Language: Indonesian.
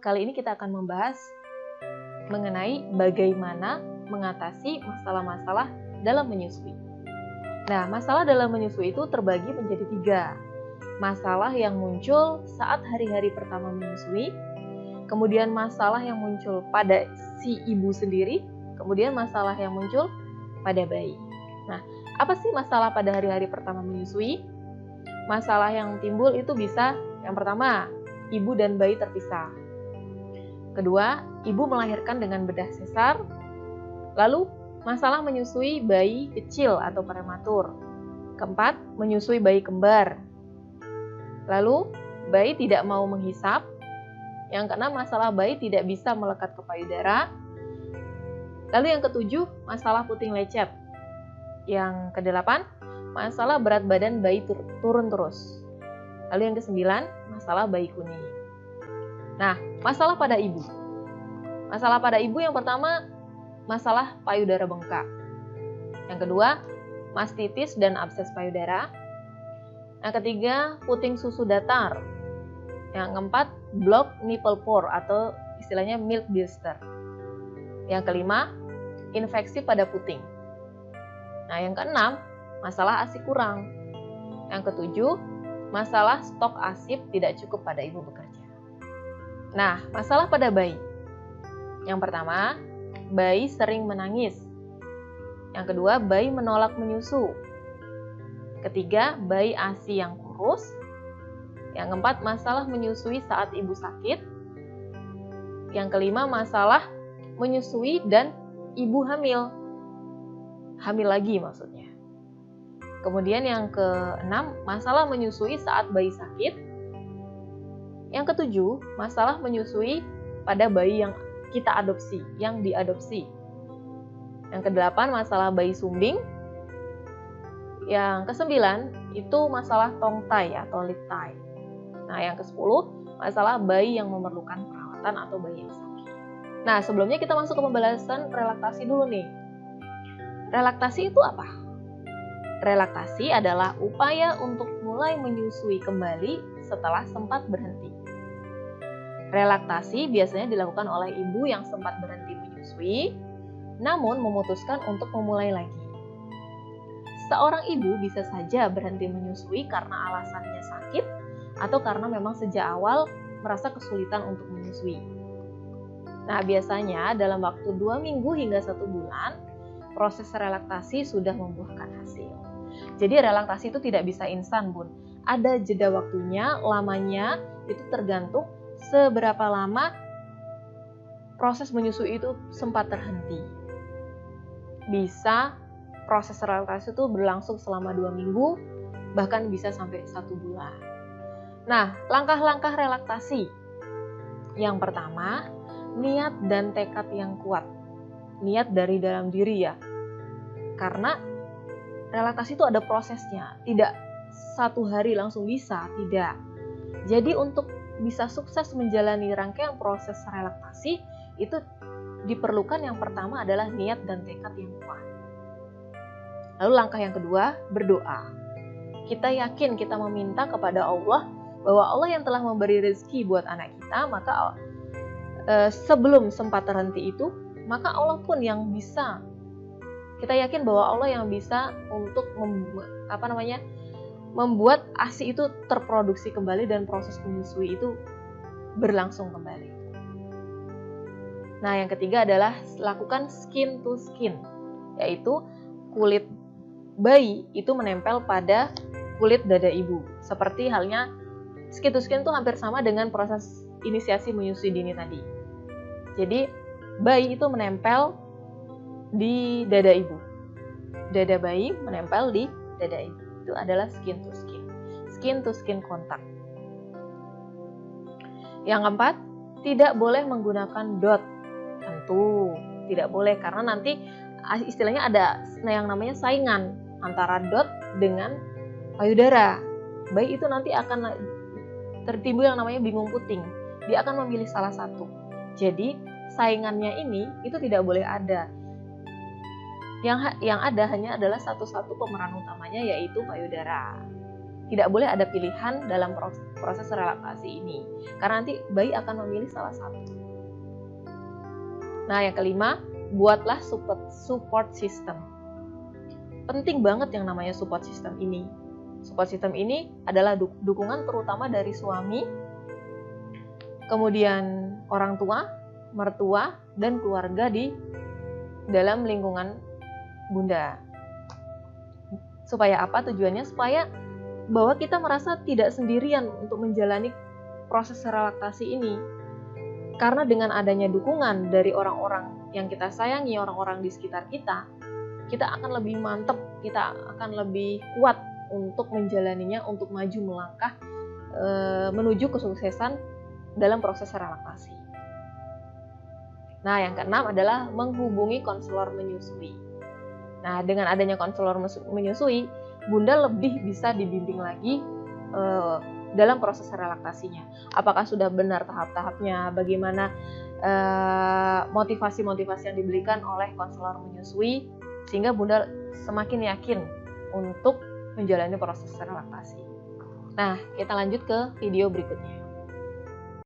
kali ini kita akan membahas mengenai bagaimana mengatasi masalah-masalah dalam menyusui. Nah, masalah dalam menyusui itu terbagi menjadi 3. Masalah yang muncul saat hari-hari pertama menyusui, kemudian masalah yang muncul pada si ibu sendiri, kemudian masalah yang muncul pada bayi. Nah, apa sih masalah pada hari-hari pertama menyusui? Masalah yang timbul itu bisa, yang pertama, ibu dan bayi terpisah. Kedua, ibu melahirkan dengan bedah sesar. Lalu, masalah menyusui bayi kecil atau prematur. Keempat, menyusui bayi kembar. Lalu, bayi tidak mau menghisap. Yang keenam, masalah bayi tidak bisa melekat ke payudara. Lalu yang ketujuh, masalah puting lecet. Yang kedelapan, masalah berat badan bayi turun terus. Lalu yang kesembilan, masalah bayi kuning. Nah, masalah pada ibu. Masalah pada ibu yang pertama, masalah payudara bengkak. Yang kedua, mastitis dan abses payudara. Yang ketiga, puting susu datar. Yang keempat, block nipple pore atau istilahnya milk blister. Yang kelima, infeksi pada puting. Nah, yang keenam, masalah ASI kurang. Yang ketujuh, masalah stok ASIP tidak cukup pada ibu bekerja. Nah, masalah pada bayi. Yang pertama, bayi sering menangis. Yang kedua, bayi menolak menyusu. Ketiga, bayi ASI yang kurus. Yang keempat, masalah menyusui saat ibu sakit. Yang kelima, masalah menyusui dan ibu hamil. Hamil lagi maksudnya. Kemudian yang keenam, masalah menyusui saat bayi sakit. Yang ketujuh, masalah menyusui pada bayi yang kita adopsi, yang diadopsi. Yang kedelapan, masalah bayi sumbing. Yang kesembilan, itu masalah tongue tie atau lip tie. Nah, yang ke-10, masalah bayi yang memerlukan perawatan atau bayi yang sakit. Nah, sebelumnya kita masuk ke pembahasan relaktasi dulu nih. Relaktasi itu apa? Relaktasi adalah upaya untuk mulai menyusui kembali setelah sempat berhenti. Relaktasi biasanya dilakukan oleh ibu yang sempat berhenti menyusui, namun memutuskan untuk memulai lagi. Seorang ibu bisa saja berhenti menyusui karena alasannya sakit atau karena memang sejak awal merasa kesulitan untuk menyusui. Nah, biasanya dalam waktu 2 minggu hingga 1 bulan, proses relaktasi sudah membuahkan hasil. Jadi relaktasi itu tidak bisa instan, Bun. Ada jeda waktunya, lamanya itu tergantung seberapa lama proses menyusui itu sempat terhenti. Bisa proses relaktasi itu berlangsung selama 2 minggu, bahkan bisa sampai 1 bulan. Nah, langkah-langkah relaktasi. Yang pertama, niat dan tekad yang kuat. Niat dari dalam diri ya. Karena relaksasi itu ada prosesnya, tidak 1 hari langsung bisa, tidak. Jadi untuk bisa sukses menjalani rangkaian proses relaksasi, itu diperlukan yang pertama adalah niat dan tekad yang kuat. Lalu langkah yang kedua, berdoa. Kita yakin kita meminta kepada Allah, bahwa Allah yang telah memberi rezeki buat anak kita, maka sebelum sempat terhenti itu, maka Allah pun yang bisa. Kita yakin bahwa Allah yang bisa untuk membuat ASI itu terproduksi kembali dan proses menyusui itu berlangsung kembali. Nah, yang ketiga adalah lakukan skin to skin, yaitu kulit bayi itu menempel pada kulit dada ibu. Seperti halnya skin to skin itu hampir sama dengan proses inisiasi menyusui dini tadi. Jadi, bayi itu menempel di dada ibu. Dada bayi menempel di dada ibu. Itu adalah skin to skin. Skin to skin kontak. Yang keempat, tidak boleh menggunakan dot. Tentu tidak boleh karena nanti istilahnya ada yang namanya saingan antara dot dengan payudara. Bayi itu nanti akan tertimbul yang namanya bingung puting. Dia akan memilih salah satu. Jadi saingannya ini itu tidak boleh ada. Yang ada hanya adalah satu-satu pemeran utamanya, yaitu payudara. tidak boleh ada pilihan dalam proses relaksasi ini, karena nanti bayi akan memilih salah satu. Nah, yang kelima, buatlah support system. Penting banget yang namanya support system ini. Support system ini adalah dukungan terutama dari suami, kemudian orang tua, mertua, dan keluarga di dalam lingkungan Bunda. Supaya apa tujuannya? Supaya bahwa kita merasa tidak sendirian untuk menjalani proses relaksasi ini. Karena dengan adanya dukungan dari orang-orang yang kita sayangi, orang-orang di sekitar kita, kita akan lebih mantap, kita akan lebih kuat untuk menjalaninya, untuk maju melangkah menuju kesuksesan dalam proses relaksasi. Nah, yang keenam adalah menghubungi konselor menyusui. Nah, dengan adanya konselor menyusui, Bunda lebih bisa dibimbing lagi dalam proses relaksasinya. Apakah sudah benar tahap-tahapnya, bagaimana motivasi-motivasi yang diberikan oleh konselor menyusui, sehingga Bunda semakin yakin untuk menjalani proses relaksasi. Nah, kita lanjut ke video berikutnya.